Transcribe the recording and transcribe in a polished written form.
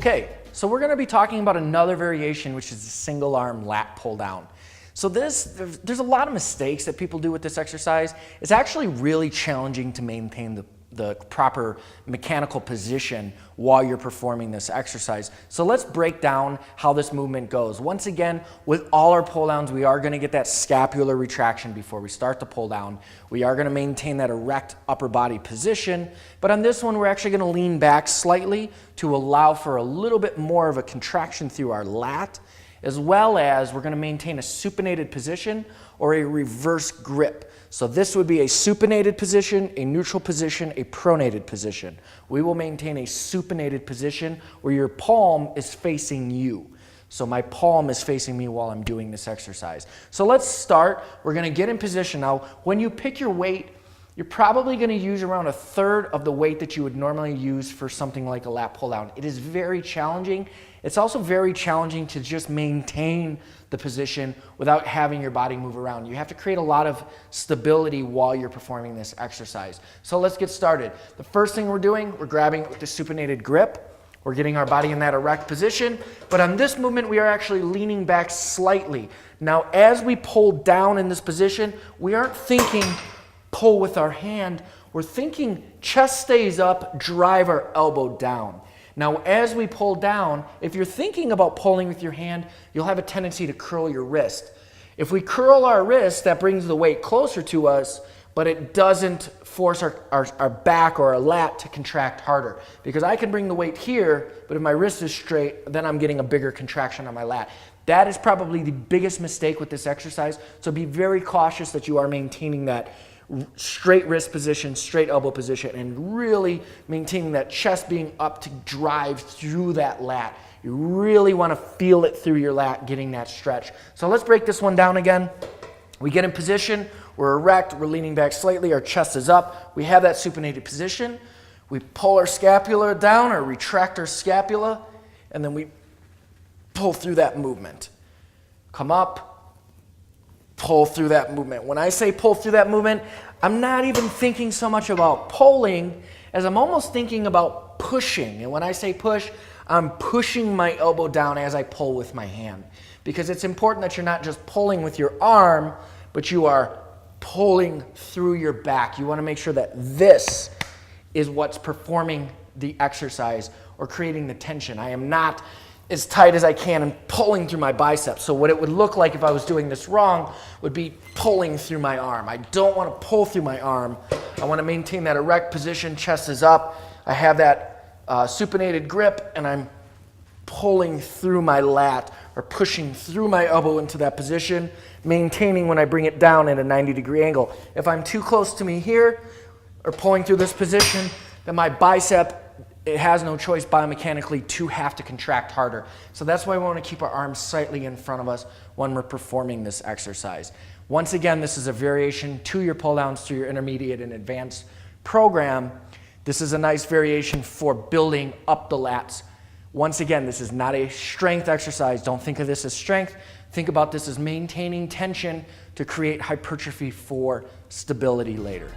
Okay, so we're gonna be talking about another variation, which is the single arm lat pull down. So there's a lot of mistakes that people do with this exercise. It's actually really challenging to maintain the proper mechanical position while you're performing this exercise. So let's break down how this movement goes. Once again, with all our pull downs, we are gonna get that scapular retraction before we start the pull down. We are gonna maintain that erect upper body position, but on this one, we're actually gonna lean back slightly to allow for a little bit more of a contraction through our lat, as well as we're gonna maintain a supinated position or a reverse grip. So this would be a supinated position, a neutral position, a pronated position. We will maintain a supinated position where your palm is facing you. So my palm is facing me while I'm doing this exercise. So let's start. We're gonna get in position. Now, when you pick your weight, you're probably gonna use around 1/3 of the weight that you would normally use for something like a lat pull down. It is very challenging. It's also very challenging to just maintain the position without having your body move around. You have to create a lot of stability while you're performing this exercise. So let's get started. The first thing we're doing, we're grabbing with the supinated grip. We're getting our body in that erect position. But on this movement, we are actually leaning back slightly. Now, as we pull down in this position, we aren't thinking pull with our hand. We're thinking chest stays up, drive our elbow down. Now, as we pull down, if you're thinking about pulling with your hand, you'll have a tendency to curl your wrist. If we curl our wrist, that brings the weight closer to us, but it doesn't force our back or our lat to contract harder. Because I can bring the weight here, but if my wrist is straight, then I'm getting a bigger contraction on my lat. That is probably the biggest mistake with this exercise, so be very cautious that you are maintaining that straight wrist position, straight elbow position, and really maintaining that chest being up to drive through that lat. You really want to feel it through your lat, getting that stretch. So let's break this one down again. We get in position, we're erect, we're leaning back slightly, our chest is up. We have that supinated position. We pull our scapula down or retract our scapula, and then we pull through that movement. Come up, pull through that movement. When I say pull through that movement, I'm not even thinking so much about pulling as I'm almost thinking about pushing. And when I say push, I'm pushing my elbow down as I pull with my hand. Because it's important that you're not just pulling with your arm, but you are pulling through your back. You want to make sure that this is what's performing the exercise or creating the tension. I am not as tight as I can and pulling through my biceps. So what it would look like if I was doing this wrong would be pulling through my arm. I don't want to pull through my arm. I want to maintain that erect position, chest is up. I have that supinated grip, and I'm pulling through my lat or pushing through my elbow into that position, maintaining when I bring it down at a 90-degree angle. If I'm too close to me here or pulling through this position, then my bicep, it has no choice biomechanically to have to contract harder. So that's why we want to keep our arms slightly in front of us when we're performing this exercise. Once again, this is a variation to your pull downs, to your intermediate and advanced program. This is a nice variation for building up the lats. Once again, this is not a strength exercise. Don't think of this as strength. Think about this as maintaining tension to create hypertrophy for stability later.